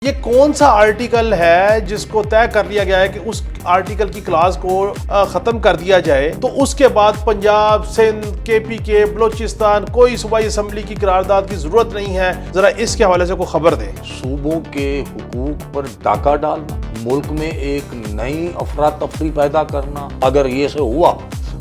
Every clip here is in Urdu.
یہ کون سا آرٹیکل ہے جس کو طے کر لیا گیا ہے کہ اس آرٹیکل کی کلاس کو ختم کر دیا جائے تو اس کے بعد پنجاب، سندھ، کے پی کے، بلوچستان کوئی صوبائی اسمبلی کی قرارداد کی ضرورت نہیں ہے؟ ذرا اس کے حوالے سے کوئی خبر دیں۔ صوبوں کے حقوق پر ڈاکہ ڈالنا، ملک میں ایک نئی افراتفری پیدا کرنا، اگر یہ سے ہوا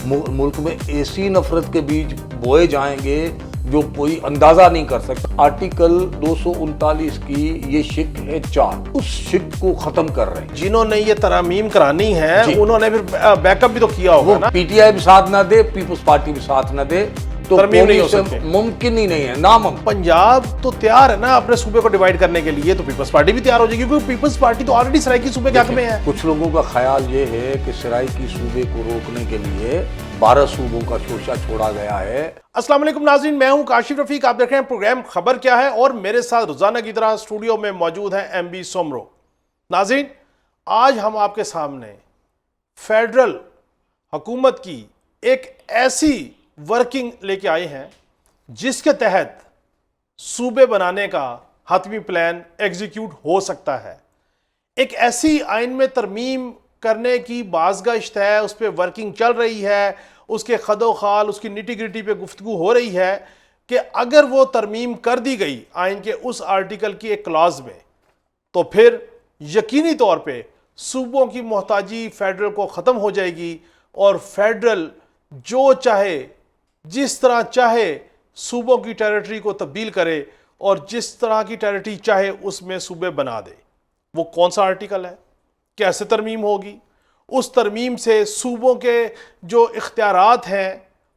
ملک میں ایسی نفرت کے بیج بوئے جائیں گے جو کوئی اندازہ نہیں کر سکتا۔ آرٹیکل 239 کی یہ شق ہے 4، اس شق کو ختم کر رہے ہیں۔ جنہوں نے یہ ترامیم کرانی ہے انہوں نے پھر بیک اپ بھی تو کیا ہوگا نا۔ پی ٹی آئی بھی ساتھ نہ دے، پیپلز پارٹی بھی ساتھ نہ دے تو ترمیم نہیں ہو سکتے، ممکن ہی نہیں ہے، ناممکن۔ پنجاب تو تیار ہے نا اپنے صوبے کو ڈیوائیڈ کرنے کے لیے، تو پیپلز پارٹی بھی تیار ہو جائے گی کیونکہ پیپلز پارٹی تو آلریڈی سرائیکی صوبے کے حق میں ہے۔ کچھ لوگوں کا خیال یہ ہے کہ سرائیکی صوبے کو روکنے کے لیے 12 صوبوں کا شوشہ چھوڑا گیا ہے۔ السلام علیکم ناظرین، میں ہوں کاشف رفیق، آپ دیکھ رہے ہیں پروگرام خبر کیا ہے، اور میرے ساتھ روزانہ کی طرح اسٹوڈیو میں موجود ہیں ایم بی سومرو۔ ناظرین، آج ہم آپ کے سامنے فیڈرل حکومت کی ایک ایسی ورکنگ لے کے آئے ہیں جس کے تحت صوبے بنانے کا حتمی پلان ایگزیکیوٹ ہو سکتا ہے۔ ایک ایسی آئین میں ترمیم کرنے کی بازگشت ہے، اس پہ ورکنگ چل رہی ہے، اس کے خد و خال، اس کی نیٹی گریٹی پہ گفتگو ہو رہی ہے کہ اگر وہ ترمیم کر دی گئی آئین کے اس آرٹیکل کی ایک کلاز میں تو پھر یقینی طور پہ صوبوں کی محتاجی فیڈرل کو ختم ہو جائے گی، اور فیڈرل جو چاہے جس طرح چاہے صوبوں کی ٹیریٹری کو تبدیل کرے اور جس طرح کی ٹیریٹری چاہے اس میں صوبے بنا دے۔ وہ کون سا آرٹیکل ہے؟ کیسے ترمیم ہوگی؟ اس ترمیم سے صوبوں کے جو اختیارات ہیں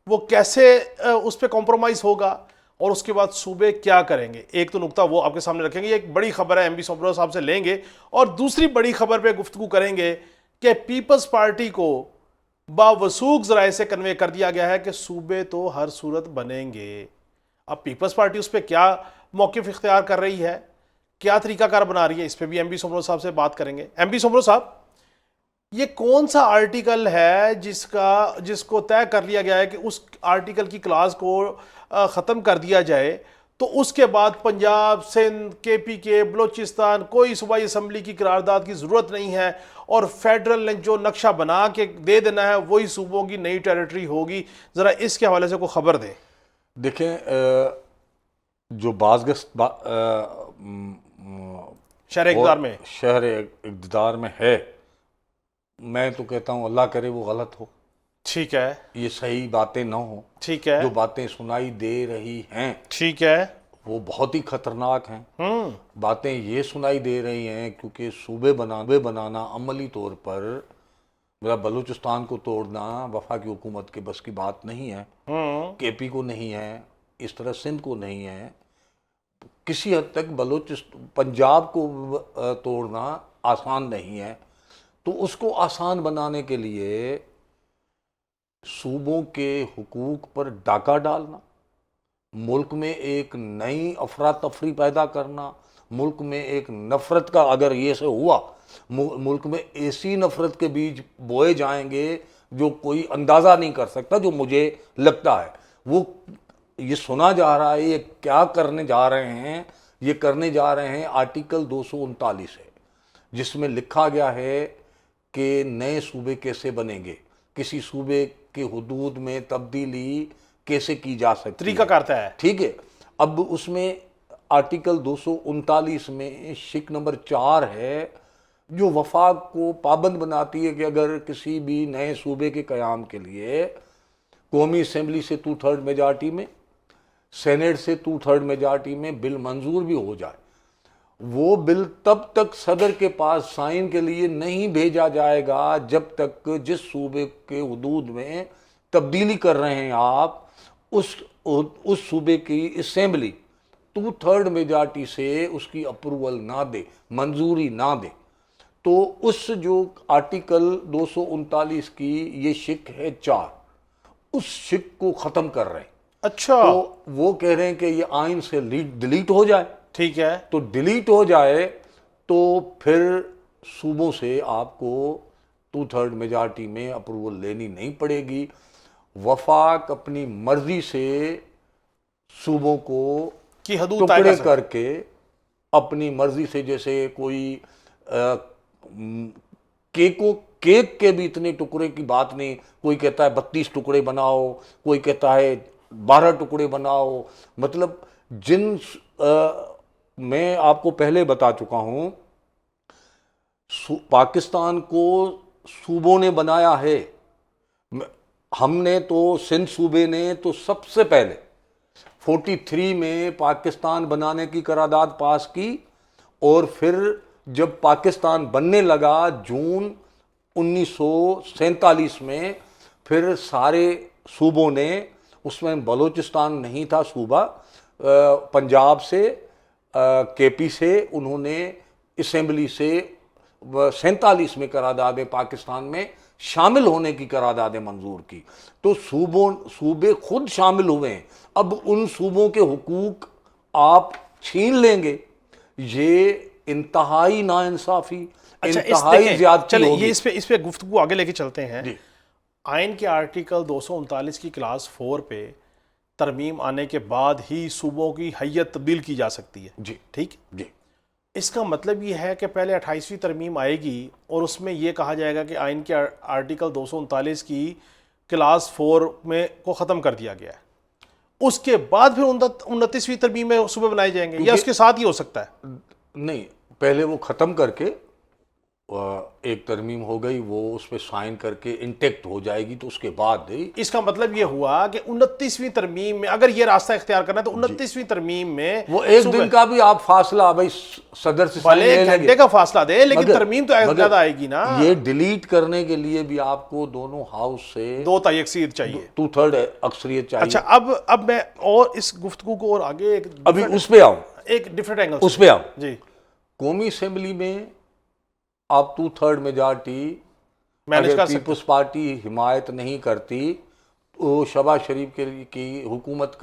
وہ کیسے اس پہ کمپرومائز ہوگا، اور اس کے بعد صوبے کیا کریں گے؟ ایک تو نقطہ وہ آپ کے سامنے رکھیں گے، ایک بڑی خبر ہے ایم بی سومرو صاحب سے لیں گے، اور دوسری بڑی خبر پہ گفتگو کریں گے کہ پیپلز پارٹی کو باوثوق ذرائع سے کنوے کر دیا گیا ہے کہ صوبے تو ہر صورت بنیں گے۔ اب پیپلز پارٹی اس پہ کیا موقف اختیار کر رہی ہے، کیا طریقہ کار بنا رہی ہے، اس پہ بھی ایم بی سومرو صاحب سے بات کریں گے۔ ایم بی سومرو صاحب، یہ کون سا آرٹیکل ہے جس کو طے کر لیا گیا ہے کہ اس آرٹیکل کی کلاس کو ختم کر دیا جائے تو اس کے بعد پنجاب، سندھ، کے پی کے، بلوچستان کوئی صوبائی اسمبلی کی قرارداد کی ضرورت نہیں ہے، اور فیڈرل نے جو نقشہ بنا کے دے دینا ہے وہی صوبوں کی نئی ٹیریٹری ہوگی؟ ذرا اس کے حوالے سے کوئی خبر دیں۔ دیکھیں، جو بازگشت شہر اقتدار میں شہر اقتدار میں ہے، میں تو کہتا ہوں اللہ کرے وہ غلط ہو، ٹھیک ہے، یہ صحیح باتیں نہ ہوں۔ ٹھیک ہے، جو باتیں سنائی دے رہی ہیں ٹھیک ہے، وہ بہت ہی خطرناک ہیں۔ باتیں یہ سنائی دے رہی ہیں کیونکہ صوبے بنانا عملی طور پر میرا بلوچستان کو توڑنا وفاقی حکومت کے بس کی بات نہیں ہے، کے پی کو نہیں ہے، اس طرح سندھ کو نہیں ہے، کسی حد تک پنجاب کو توڑنا آسان نہیں ہے۔ تو اس کو آسان بنانے کے لیے صوبوں کے حقوق پر ڈاکہ ڈالنا، ملک میں ایک نئی افراتفری پیدا کرنا، ملک میں ایک نفرت کا، اگر یہ سے ہوا ملک میں ایسی نفرت کے بیج بوئے جائیں گے جو کوئی اندازہ نہیں کر سکتا، جو مجھے لگتا ہے وہ یہ سنا جا رہا ہے۔ یہ کیا کرنے جا رہے ہیں؟ یہ کرنے جا رہے ہیں آرٹیکل 239 ہے، جس میں لکھا گیا ہے کہ نئے صوبے کیسے بنیں گے، کسی صوبے کے حدود میں تبدیلی کیسے کی جا سکتی ہے، طریقہ کرتا ہے۔ ٹھیک ہے۔ اب اس میں آرٹیکل 239 میں شق نمبر 4 ہے جو وفاق کو پابند بناتی ہے کہ اگر کسی بھی نئے صوبے کے قیام کے لیے قومی اسمبلی سے 2/3 میجارٹی میں، سینیٹ سے 2/3 میجارٹی میں بل منظور بھی ہو جائے، وہ بل تب تک صدر کے پاس سائن کے لیے نہیں بھیجا جائے گا جب تک جس صوبے کے حدود میں تبدیلی کر رہے ہیں آپ اس صوبے کی اسمبلی 2/3 میجارٹی سے اس کی اپروول نہ دے، منظوری نہ دے۔ تو اس جو آرٹیکل 239 کی یہ شق ہے 4، اس شق کو ختم کر رہے ہیں۔ اچھا، تو وہ کہہ رہے ہیں کہ یہ آئین سے ڈیلیٹ ہو جائے۔ ٹھیک ہے، تو ڈیلیٹ ہو جائے تو پھر صوبوں سے آپ کو 2/3 میجارٹی میں اپروول لینی نہیں پڑے گی۔ وفاق اپنی مرضی سے صوبوں کو کی حدود ٹکڑے طے کر کے اپنی مرضی سے، جیسے کوئی کیک کے بھی اتنے ٹکڑے کی بات نہیں، کوئی کہتا ہے 32 ٹکڑے بناؤ، کوئی کہتا ہے 12 ٹکڑے بناؤ. مطلب جن میں آپ کو پہلے بتا چکا ہوں، پاکستان کو صوبوں نے بنایا ہے. ہم نے تو سندھ صوبے نے تو سب سے پہلے 43 میں پاکستان بنانے کی قرارداد پاس کی، اور پھر جب پاکستان بننے لگا جون 1947 میں، پھر سارے صوبوں نے، اس میں بلوچستان نہیں تھا صوبہ، پنجاب سے، کے پی سے، انہوں نے اسمبلی سے 47 میں قرارداد پاکستان میں شامل ہونے کی قراردادیں منظور کی. تو صوبے خود شامل ہوئے ہیں. اب ان صوبوں کے حقوق آپ چھین لیں گے، یہ انتہائی ناانصافی، انتہائی زیادتی چلیں ہوگی. یہ اس پہ گفتگو آگے لے کے چلتے ہیں. جی آئین کے آرٹیکل 239 کی کلاس 4 پہ ترمیم آنے کے بعد ہی صوبوں کی حیت تبدیل کی جا سکتی ہے. جی ٹھیک. جی اس کا مطلب یہ ہے کہ پہلے 28ویں ترمیم آئے گی اور اس میں یہ کہا جائے گا کہ آئین کے آرٹیکل 239 کی کلاس 4 میں کو ختم کر دیا گیا ہے، اس کے بعد پھر 29ویں ترمیم میں صوبے بنائے جائیں گے، یا اس کے ساتھ ہی ہو سکتا ہے؟ نہیں، پہلے وہ ختم کر کے ایک ترمیم ہو گئی، وہ اس پہ سائن کر کے انٹیکٹ ہو جائے گی، تو اس کے بعد اس کا مطلب یہ ہوا کہ 29ویں ترمیم میں اگر یہ راستہ اختیار کرنا ہے تو 29ویں ترمیم میں وہ ایک دن کا بھی آپ فاصلہ بھائی صدر سے بھلے ایک گھنٹے کا فاصلہ دے، لیکن ترمیم تو زیادہ آئے گی نا. یہ ڈیلیٹ کرنے کے لیے بھی آپ کو دونوں ہاؤس سے 2 تہائی اکثریت چاہیے، 2/3 اکثریت چاہیے. اچھا اب میں اور اس گفتگو کو اور آگے ابھی اس پہ آؤں، ایک ڈیفرنٹ اینگل اس پہ آؤں. جی قومی اسمبلی میں آپ 2/3 میجارٹی مینج اگر کر سکتے. پیپلز پارٹی حمایت نہیں کرتی تو شہباز شریف کی حکومت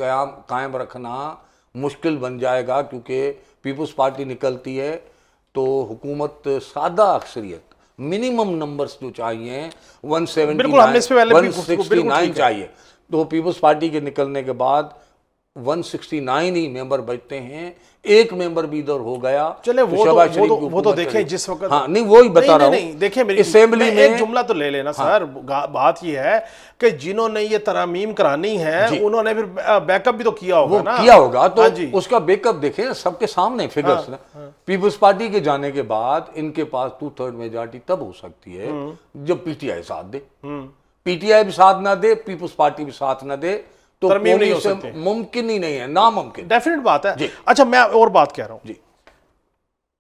قائم رکھنا مشکل بن جائے گا، کیونکہ پیپلز پارٹی نکلتی ہے تو حکومت سادہ اکثریت، منیمم نمبرز جو چاہیے 179 بالکل، ہم نے اس پہ پہلے بھی گفتگو، بالکل 169 ٹھیک ہے. چاہیے. تو پیپلز پارٹی کے نکلنے کے بعد 169 ہی ممبر بچتے ہیں. ایک ممبر بھی ادھر ہو گیا. چلے وہ تو دیکھیں جس وقت، ہاں نہیں وہی بتا رہا ہوں. نہیں دیکھیں میری اسمبلی میں ایک جملہ تو لے لینا سر. بات یہ ہے کہ جنہوں نے یہ ترامیم کرانی ہے انہوں نے پھر بیک اپ بھی تو کیا ہوگا نا. کیا ہوگا تو اس کا بیک اپ دیکھیں سب کے سامنے فگرز. پیپلز پارٹی کے جانے کے بعد ان کے پاس 2/3 میجارٹی تب ہو سکتی ہے جب پی ٹی آئی ساتھ دے. پی ٹی آئی بھی ساتھ نہ دے، پیپلز پارٹی بھی ساتھ نہ دے تو ترمیم نہیں ہو سکتی. ممکن ہی نہیں ہے، ناممکن. ڈیفینیٹ بات ہے. اچھا میں اور بات کہہ رہا ہوں.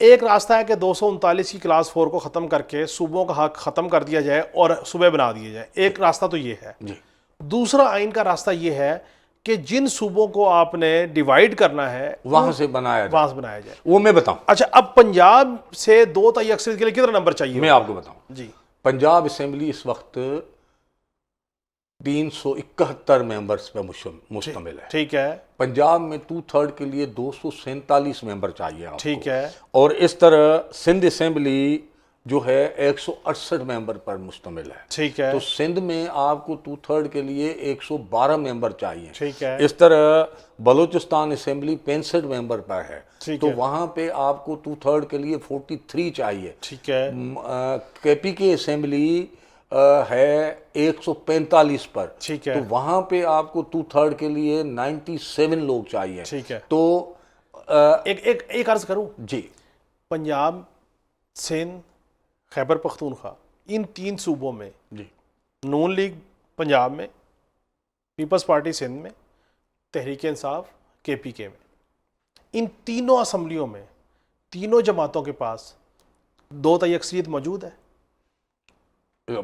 ایک راستہ ہے کہ 239 کی کلاس 4 کو ختم کر کے صوبوں کا حق ختم کر دیا جائے اور صوبے بنا دیے جائے. ایک راستہ تو یہ ہے. دوسرا آئین کا راستہ یہ ہے کہ جن صوبوں کو آپ نے ڈیوائیڈ کرنا ہے وہاں سے بنایا جائے. وہ میں بتاؤں. اچھا اب پنجاب سے 2 تہائی اکثریت کے لیے کتنا نمبر چاہیے؟ میں آپ کو بتاؤں. جی پنجاب اسمبلی اس وقت 371 ممبرز پہ مشتمل ہے. ٹھیک ہے. پنجاب میں 2/3 کے لیے 247 ممبر چاہیے آپ کو. ٹھیک ہے. اور اس طرح سندھ اسمبلی جو ہے 168 ممبر پر مشتمل ہے. ٹھیک ہے. تو سندھ میں آپ کو 2/3 کے لیے 112 ممبر چاہیے. ٹھیک ہے. اس طرح بلوچستان اسمبلی 65 ممبر پر ہے. ٹھیک تو ہے. وہاں پہ آپ کو 2/3 کے لیے 43 چاہیے. ٹھیک ہے. کے پی کے اسمبلی ہے 145 پر. ٹھیک ہے. تو وہاں پہ آپ کو 2/3 کے لیے 97 لوگ چاہیے. ٹھیک ہے. تو ایک عرض کروں. جی پنجاب، سندھ، خیبر پختونخوا، ان 3 صوبوں میں جی نون لیگ پنجاب میں، پیپلز پارٹی سندھ میں، تحریک انصاف کے پی کے میں، ان تینوں اسمبلیوں میں تینوں جماعتوں کے پاس 2 تہائی اکثریت موجود ہے.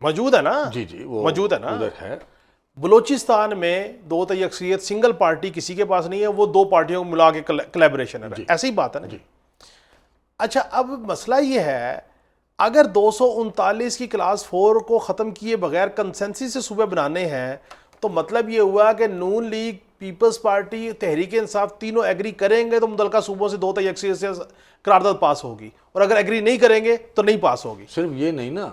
موجود ہے نا؟ جی جی وہ موجود ہے نا. ادھر ہے. بلوچستان میں 2 تہائی اکثریت سنگل پارٹی کسی کے پاس نہیں ہے، وہ 2 پارٹیوں کو ملا کے کلیبریشن ہے. ایسی ہی بات ہے نا. جی. اچھا اب مسئلہ یہ ہے اگر 239 کی کلاس 4 کو ختم کیے بغیر کنسنسس سے صوبے بنانے ہیں تو مطلب یہ ہوا کہ نون league, Peoples party, Tehreek Insaf تینوں ایگری کریں گے تو متعلقہ صوبوں سے 2 تہائی اکثریت سے قرارداد پاس ہوگی، اور اگر ایگری نہیں کریں گے تو نہیں پاس ہوگی. صرف یہ نہیں نا،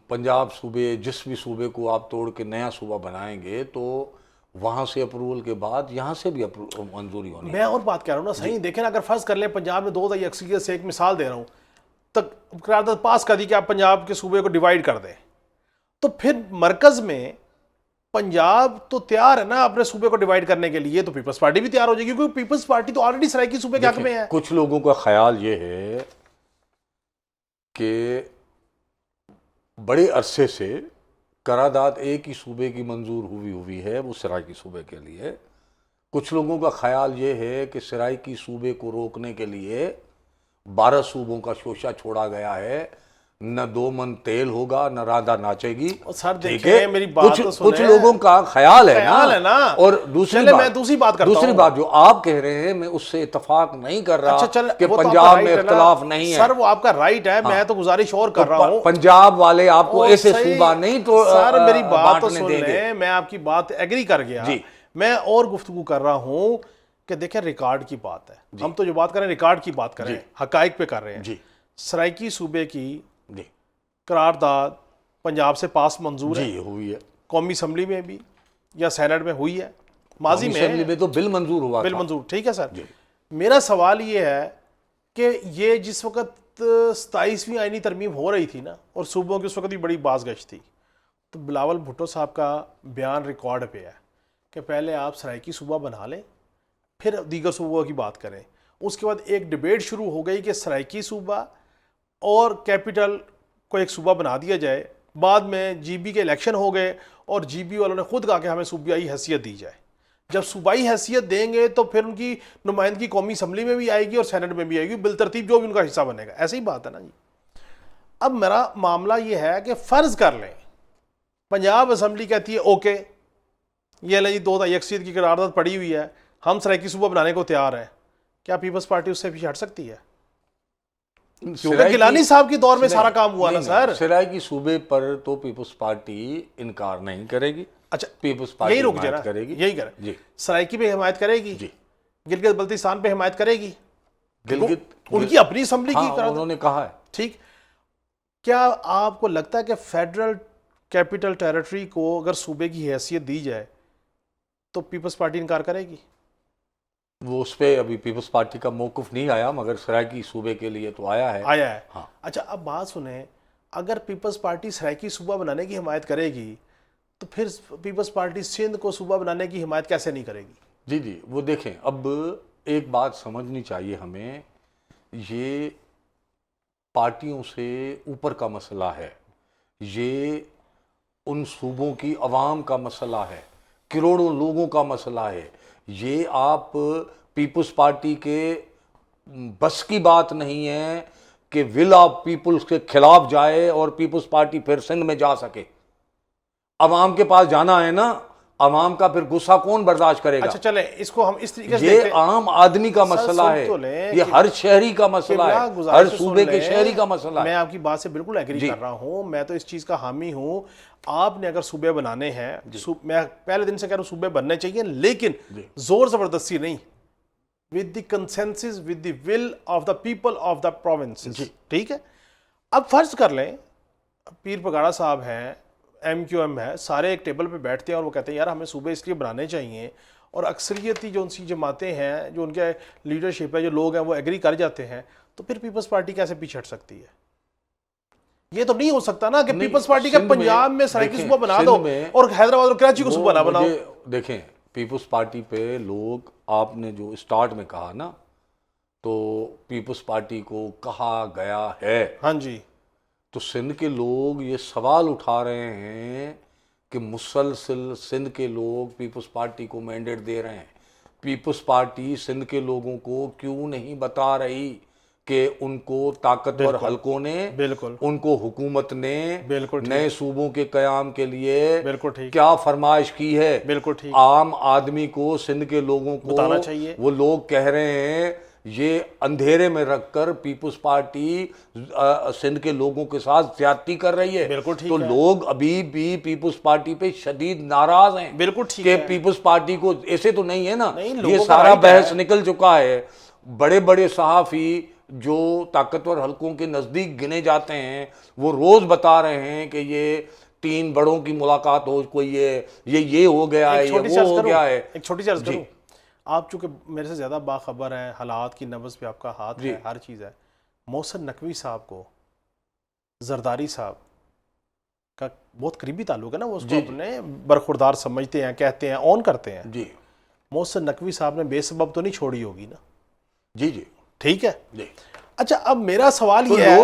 پنجاب صوبے، جس بھی صوبے کو آپ توڑ کے نیا صوبہ بنائیں گے تو وہاں سے اپروول کے بعد یہاں سے بھی منظوری ہونی. میں اور بات کہہ رہا ہوں نا صحیح. دیکھیں نا اگر فرض کر لیں پنجاب میں 2 اکثریت سے ایک مثال دے رہا ہوں تک قرارداد پاس کر دی کہ آپ پنجاب کے صوبے کو ڈیوائیڈ کر دیں, تو پھر مرکز میں پنجاب تو تیار ہے نا اپنے صوبے کو ڈیوائیڈ کرنے کے لیے, تو پیپلز پارٹی بھی تیار ہو جائے گی کیونکہ پیپلز پارٹی تو آلریڈی سرائیکی صوبے کے حق میں ہے. کچھ لوگوں کا خیال یہ ہے کہ بڑے عرصے سے قرارداد ایک ہی صوبے کی منظور ہوئی ہے, وہ سرائیکی صوبے کے لیے. کچھ لوگوں کا خیال یہ ہے کہ سرائیکی صوبے کو روکنے کے لیے 12 صوبوں کا شوشہ چھوڑا گیا ہے, نہ 2 من تیل ہوگا نہ رادہ ناچے گی. سر دیکھیں میری بات تو سنیں, کچھ لوگوں کا خیال ہے نا. اور دوسری بات جو آپ کہہ رہے ہیں میں اس سے اتفاق نہیں کر رہا کہ پنجاب میں اختلاف نہیں ہے. سر وہ آپ کا رائٹ ہے, میں تو گزارش اور کر رہا ہوں. پنجاب والے آپ کو ایسے صوبہ نہیں تو سر میری بات تو سن لیں, میں آپ کی بات ایگری کر گیا. میں اور گفتگو کر رہا ہوں کہ دیکھیں ریکارڈ کی بات ہے, ہم تو جو بات کر رہے ہیں ریکارڈ کی بات کر رہے ہیں, حقائق پہ کر رہے ہیں. سرائیکی صوبے کی قرارداد پنجاب سے پاس منظور ہے, ہوئی ہے, قومی اسمبلی میں بھی یا سینٹ میں ہوئی ہے, ماضی میں تو بل منظور ہوا, بل منظور. ٹھیک ہے سر, میرا سوال یہ ہے کہ یہ جس وقت 27ویں آئینی ترمیم ہو رہی تھی نا اور صوبوں کی اس وقت بھی بڑی باز گشت تھی, تو بلاول بھٹو صاحب کا بیان ریکارڈ پہ ہے کہ پہلے آپ سرائیکی صوبہ بنا لیں پھر دیگر صوبوں کی بات کریں. اس کے بعد ایک ڈیبیٹ شروع ہو گئی کہ سرائیکی صوبہ اور کیپٹل کو ایک صوبہ بنا دیا جائے. بعد میں جی بی کے الیکشن ہو گئے اور جی بی والوں نے خود کہا کہ ہمیں صوبائی حیثیت دی جائے. جب صوبائی حیثیت دیں گے تو پھر ان کی نمائندگی قومی اسمبلی میں بھی آئے گی اور سینٹ میں بھی آئے گی, بالترتیب جو بھی ان کا حصہ بنے گا. ایسے ہی بات ہے نا جی. اب میرا معاملہ یہ ہے کہ فرض کر لیں پنجاب اسمبلی کہتی ہے اوکے یہ لیں جی 2 اکثریت کی قرارداد پڑی ہوئی ہے, ہم سرائیکی صوبہ بنانے کو تیار ہیں, کیا پیپلز پارٹی اس سے پیچھے ہٹ سکتی ہے؟ کیونکہ گیلانی صاحب کی دور میں سارا کام ہوا نا سر. سرائیکی صوبے پر تو پیپلز پارٹی انکار نہیں کرے گی. اچھا پیپلز پارٹی یہی رک جائے کرے گی, یہی کرے. سرائیکی پہ حمایت کرے گی, گلگت بلتستان پہ حمایت کرے گی, ان کی اپنی اسمبلی کی قرارداد انہوں نے کہا ہے. ٹھیک, کیا آپ کو لگتا ہے کہ فیڈرل کیپٹل ٹیریٹری کو اگر صوبے کی حیثیت دی جائے تو پیپلز پارٹی انکار کرے گی؟ وہ اس پہ ابھی پیپلز پارٹی کا موقف نہیں آیا, مگر سرائیکی صوبے کے لیے تو آیا ہے. ہاں. اچھا اب بات سنیں, اگر پیپلز پارٹی سرائیکی صوبہ بنانے کی حمایت کرے گی تو پھر پیپلز پارٹی سندھ کو صوبہ بنانے کی حمایت کیسے نہیں کرے گی؟ جی وہ دیکھیں, اب ایک بات سمجھنی چاہیے ہمیں, یہ پارٹیوں سے اوپر کا مسئلہ ہے, یہ ان صوبوں کی عوام کا مسئلہ ہے, کروڑوں لوگوں کا مسئلہ ہے. یہ آپ پیپلز پارٹی کے بس کی بات نہیں ہے کہ ول آف پیپلز کے خلاف جائے اور پیپلز پارٹی پھر سندھ میں جا سکے. عوام کے پاس جانا ہے نا, عوام کا پھر غصہ کون برداشت کرے گا؟ اچھا چلیں اس کو ہم اس طریقے سے یہ عام آدمی کا مسئلہ ہے, یہ ہر شہری کا مسئلہ ہے, ہر صوبے کے شہری کا مسئلہ ہے. میں آپ کی بات سے بالکل ایگری کر رہا ہوں, میں تو اس چیز کا حامی ہوں. آپ نے اگر صوبے بنانے ہیں, میں پہلے دن سے کہہ رہا ہوں صوبے بننے چاہیے, لیکن زور زبردستی نہیں, with the consensus, with the will of the people of the provinces. ٹھیک ہے. اب فرض کر لیں پیر پگاڑا صاحب ہیں, ایم کیو ایم ہے, سارے ایک ٹیبل پہ بیٹھتے ہیں اور وہ کہتے ہیں یار ہمیں صوبے اس لیے بنانے چاہیے, اور اکثریتی جو ان سی جماعتیں ہیں, جو ان کے لیڈرشپ ہے, جو لوگ ہیں وہ ایگری کر جاتے ہیں, تو پھر پیپلز پارٹی کیسے پیچھے ہٹ سکتی ہے؟ یہ تو نہیں ہو سکتا نا کہ پیپلز پارٹی کا پنجاب میں سرائیکی صوبہ بنا دو اور حیدرآباد اور کراچی کو صوبہ نہ بناؤ. دیکھیں پیپلز پارٹی پہ لوگ, آپ نے جو اسٹارٹ میں کہا نا, تو پیپلز پارٹی کو کہا گیا ہے. ہاں جی. تو سندھ کے لوگ یہ سوال اٹھا رہے ہیں کہ مسلسل سندھ کے لوگ پیپلز پارٹی کو مینڈیٹ دے رہے ہیں, پیپلز پارٹی سندھ کے لوگوں کو کیوں نہیں بتا رہی کہ ان کو طاقتور حلقوں نے, ان کو حکومت نے نئے صوبوں کے قیام کے لیے کیا فرمائش کی ہے؟ عام آدمی کو, سندھ کے لوگوں کو بتانا چاہیے. وہ لوگ کہہ رہے ہیں یہ اندھیرے میں رکھ کر پیپلز پارٹی سندھ کے لوگوں کے ساتھ زیادتی کر رہی ہے. تو لوگ ابھی بھی پیپلز پارٹی پہ شدید ناراض ہیں کہ پیپلز پارٹی کو, ایسے تو نہیں ہے نا, یہ سارا بحث نکل چکا ہے. بڑے بڑے صحافی جو طاقتور حلقوں کے نزدیک گنے جاتے ہیں وہ روز بتا رہے ہیں کہ یہ 3 بڑوں کی ملاقات ہو, کوئی یہ ہو گیا ہے, یہ وہ ہو گیا ہے. ایک چھوٹی سی عرض کروں, آپ چونکہ میرے سے زیادہ باخبر ہیں, حالات کی نبض پہ آپ کا ہاتھ ہے, ہر چیز ہے. محسن نقوی صاحب کو زرداری صاحب کا بہت قریبی تعلق ہے نا, وہ اس کو اپنے برخوردار سمجھتے ہیں, کہتے ہیں, اون کرتے ہیں. جی محسن نقوی صاحب نے بے سبب تو نہیں چھوڑی ہوگی نا؟ جی جی ٹھیک ہے. جی. اچھا اب میرا سوال یہ ہے,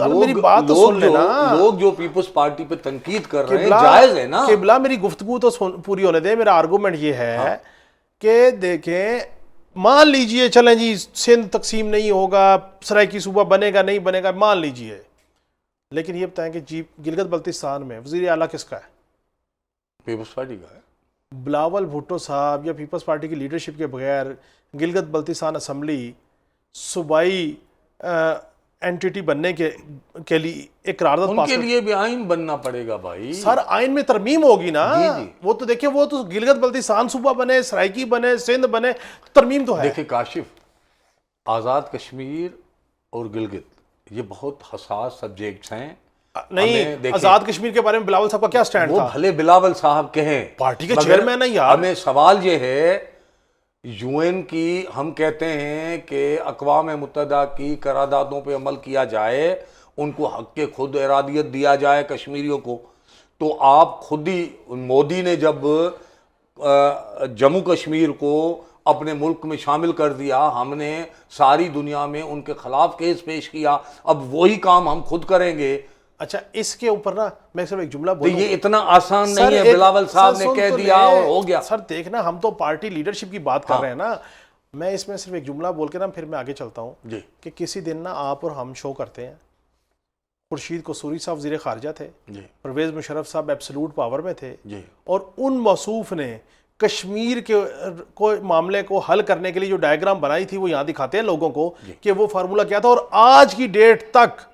میری بات تو سن لینا. لوگ جو پیپلز پارٹی پہ تنقید کر رہے ہیں جائز ہے نا. قبلہ میری گفتگو تو پوری ہونے دیں. میرا آرگومنٹ یہ ہے کہ دیکھیں, مان لیجئے چلیں جی سندھ تقسیم نہیں ہوگا, سرائیکی صوبہ بنے گا نہیں بنے گا, مان لیجئے, لیکن یہ بتائیں کہ جی گلگت بلتستان میں وزیر اعلیٰ کس کا ہے؟ پیپلز پارٹی کا ہے. بلاول بھٹو صاحب یا پیپلز پارٹی کی لیڈرشپ کے بغیر گلگت بلتستان اسمبلی صوبائی اینٹیٹی بننے کے لیے ایک قرارداد ان کے لیے بھی آئین بننا پڑے گا بھائی. سر آئین میں ترمیم ہوگی نا. وہ تو دیکھیں, وہ تو گلگت بلتستان صوبہ بنے, سرائیکی بنے, سندھ بنے, ترمیم تو ہے. دیکھیں کاشف, آزاد کشمیر اور گلگت یہ بہت حساس سبجیکٹس ہیں. نہیں, آزاد کشمیر کے بارے میں بلاول صاحب کا کیا سٹینڈ تھا؟ وہ بھلے بلاول صاحب کہیں, پارٹی کے چیئرمین ہیں یار. ہمیں سوال یہ ہے, یو این کی ہم کہتے ہیں کہ اقوام متحدہ کی قراردادوں پہ عمل کیا جائے, ان کو حق کے خود ارادیت دیا جائے کشمیریوں کو. تو آپ خود ہی, مودی نے جب جموں کشمیر کو اپنے ملک میں شامل کر دیا, ہم نے ساری دنیا میں ان کے خلاف کیس پیش کیا. اب وہی کام ہم خود کریں گے. اچھا اس کے اوپر نا میں صرف ایک جملہ بولوں, یہ اتنا آسان نہیں ہے. بلاول صاحب نے کہہ دیا اور ہو گیا. سر دیکھنا, ہم تو پارٹی لیڈرشپ کی بات کر رہے ہیں نا. میں اس میں صرف ایک جملہ بول کے نا پھر میں آگے چلتا ہوں جی. کہ کسی دن نا آپ اور ہم شو کرتے ہیں, خورشید قصوری صاحب وزیر خارجہ تھے, پرویز مشرف صاحب ایبسلوٹ پاور میں تھے, اور ان موصوف نے کشمیر کے معاملے کو حل کرنے کے لیے جو ڈائیگرام بنائی تھی وہ یہاں دکھاتے ہیں لوگوں کو کہ وہ فارمولہ کیا تھا, اور آج کی ڈیٹ تک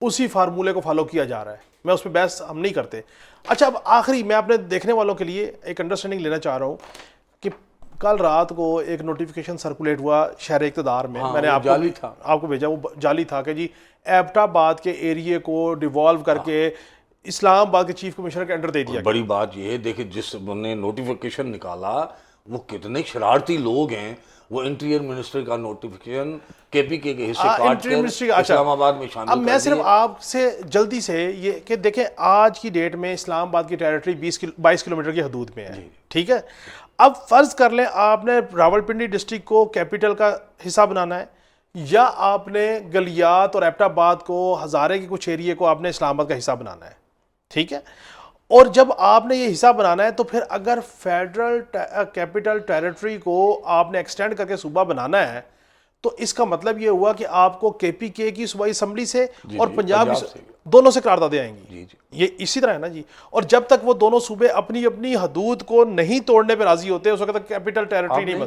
اسی فارمولے کو فالو کیا جا رہا ہے. میں اس پہ بحث ہم نہیں کرتے. اچھا اب آخری میں اپنے دیکھنے والوں کے لیے ایک انڈرسٹینڈنگ لینا چاہ رہا ہوں کہ کل رات کو ایک نوٹیفیکیشن سرکولیٹ ہوا شہر اقتدار میں, میں نے آپ کو بھیجا, وہ جعلی تھا کہ جی ایبٹ آباد کے ایریے کو ڈیوالو کر کے اسلام آباد کے چیف کمشنر کے انڈر دے دیا. بڑی بات یہ ہے, دیکھیں جس نے نوٹیفیکیشن نکالا وہ کتنے شرارتی لوگ ہیں. وہ انٹیریئر منسٹر کا نوٹیفیکیشن کے پی کے حصے کاٹ کر اسلام آباد میں شامل کر دیا. اب میں صرف آپ سے جلدی سے یہ کہ دیکھیں آج کی ڈیٹ میں اسلام آباد کی ٹیریٹری 22 کلومیٹر کی حدود میں ہے, ٹھیک ہے. اب فرض کر لیں آپ نے راولپنڈی ڈسٹرکٹ کو کیپٹل کا حصہ بنانا ہے, یا آپ نے گلیات اور ایبٹ آباد کو, ہزارے کے کچھ ایریے کو آپ نے اسلام آباد کا حصہ بنانا ہے, ٹھیک ہے. اور جب آپ نے یہ حصہ بنانا ہے تو پھر اگر فیڈرل کیپٹل ٹیریٹری کو آپ نے ایکسٹینڈ کر کے صوبہ بنانا ہے تو اس کا مطلب یہ ہوا کہ آپ کو کے پی کے کی صوبائی اسمبلی سے اور پنجاب دونوں سے قراردادیں آئیں گی. یہ اسی طرح ہے نا جی. اور جب تک وہ دونوں صوبے اپنی اپنی حدود کو نہیں توڑنے پہ راضی ہوتے اس وقت تک کیپٹل ٹیریٹری نہیں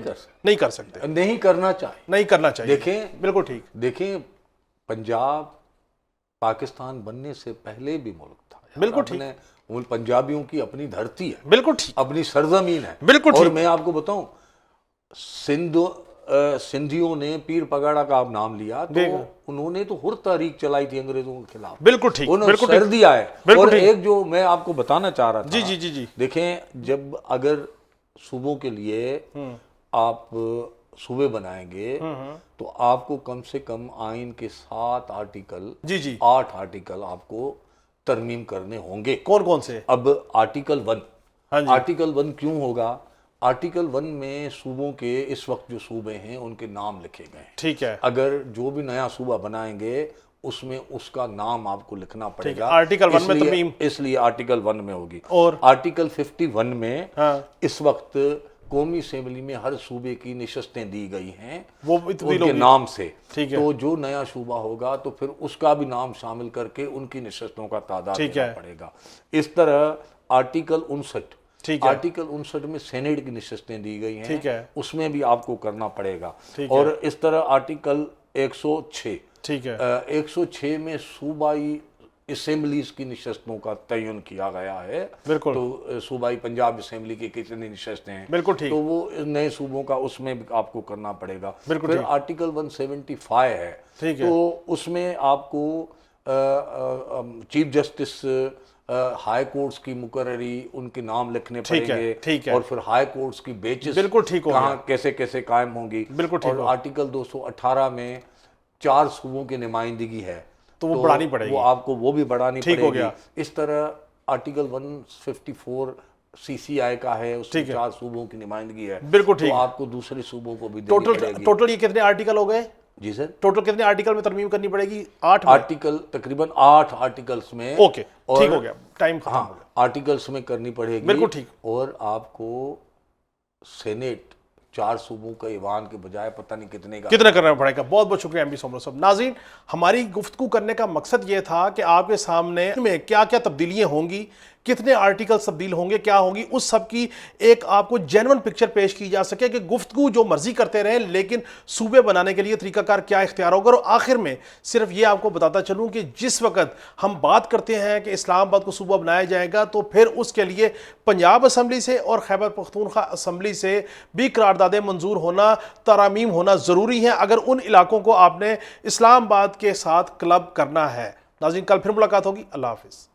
کر سکتے, نہیں کرنا چاہیے. دیکھیں بالکل ٹھیک, دیکھیں پنجاب پاکستان بننے سے پہلے بھی ملک تھا. بالکل ٹھیک, ان پنجابیوں کی اپنی دھرتی ہے, بالکل ٹھیک, اپنی سرزمین ہے. بالکل ٹھیک. اور میں آپ کو بتاؤں, سندھیوں نے پیر پگاڑا کا آپ نام لیا تو انہوں نے تو ہر تحریک چلائی تھی انگریزوں کے خلاف. بالکل ٹھیک, انہوں نے سر دیا ہے. اور ایک جو میں آپ کو بتانا چاہ رہا تھا, جی دیکھیں جب اگر صوبوں کے لیے آپ صوبے بنائیں گے تو آپ کو کم سے کم آئین کے 7 آرٹیکل 8 آرٹیکل آپ کو ترمیم کرنے ہوں گے. کون سے؟ اب آرٹیکل 1, آرٹیکل 1 کیوں ہوگا؟ آرٹیکل 1 میں صوبوں کے اس وقت جو صوبے ہیں ان کے نام لکھے گئے ہیں. ٹھیک ہے. اگر جو بھی نیا صوبہ بنائیں گے اس میں اس کا نام آپ کو لکھنا پڑے گا. آرٹیکل 1 میں ترمیم اس لیے آرٹیکل 1 میں ہوگی. اور آرٹیکل 51 میں اس وقت قومی اسمبلی میں ہر صوبے کی نشستیں دی گئی ہیں ان کے نام سے. تو جو نیا صوبہ ہوگا تو پھر اس کا بھی نام شامل کر کے ان کی نشستوں کا تعداد دینا پڑے گا. اس طرح آرٹیکل 59 میں سینیٹ کی نشستیں دی گئی ہیں, اس میں بھی آپ کو کرنا پڑے گا. اور اس طرح آرٹیکل 106 میں صوبائی اسمبلیز کی نشستوں کا تعین کیا گیا ہے. تو صوبائی پنجاب اسمبلی کی کتنی نشستیں ہیں تو وہ نئے صوبوں کا اس میں بھی آپ کو کرنا پڑے گا. پھر آرٹیکل 175 ہے تو اس میں آپ کو چیف جسٹس ہائی کورٹس کی مقرری ان کے نام لکھنے ٹھیک ہے، پڑیں ٹھیک گے، ہے۔ اور پھر ہائی کورٹس کی بیچز بالکل ٹھیک ہو گیا۔ کہاں کیسے کیسے قائم ہوں گی، بالکل ٹھیک اور ہو۔ آرٹیکل 218 میں 4 صوبوں کی نمائندگی ہے، تو وہ بڑھانی پڑے گی۔ وہ آپ کو وہ بھی بڑھانی ٹھیک پڑے ہو گیا۔ گی۔ اس طرح آرٹیکل 154 سی سی آئی کا ہے، اس میں ٹھیک ہے۔ 4 صوبوں کی نمائندگی ہے، بالکل ٹھیک تو ہے۔ آپ کو دوسرے صوبوں کو بھی دینی پڑے گی۔ ٹوٹل یہ کتنے آرٹیکل ہو گئے؟ جی سر، ٹوٹل کتنے آرٹیکل میں ترمیم کرنی پڑے گی؟ 8 میں؟ آرٹیکل تقریباً 8 آرٹیکلس میں، اوکے، اور ٹھیک ہو گیا، ٹائم ختم ہاں ہو گیا۔ آرٹیکلس میں کرنی پڑے گی، بالکل ٹھیک۔ اور آپ کو سینیٹ 4 صوبوں کا ایوان کے بجائے پتہ نہیں کتنے کا کتنا کرنا پڑے گا۔ بہت بہت شکریہ ایم بی سومرو صاحب۔ ناظرین، ہماری گفتگو کرنے کا مقصد یہ تھا کہ آپ کے سامنے میں کیا کیا تبدیلیاں ہوں گی، کتنے آرٹیکل تبدیل ہوں گے، کیا ہوں گی، اس سب کی ایک آپ کو جینون پکچر پیش کی جا سکے کہ گفتگو جو مرضی کرتے رہیں لیکن صوبے بنانے کے لیے طریقہ کار کیا اختیار ہوگا۔ اور آخر میں صرف یہ آپ کو بتاتا چلوں کہ جس وقت ہم بات کرتے ہیں کہ اسلام آباد کو صوبہ بنایا جائے گا تو پھر اس کے لیے پنجاب اسمبلی سے اور خیبر پختونخوا اسمبلی سے بھی قراردادیں منظور ہونا، ترامیم ہونا ضروری ہیں اگر ان علاقوں کو آپ نے اسلام آباد کے ساتھ کلب کرنا ہے۔ ناظرین، کل پھر ملاقات ہوگی۔ اللہ حافظ۔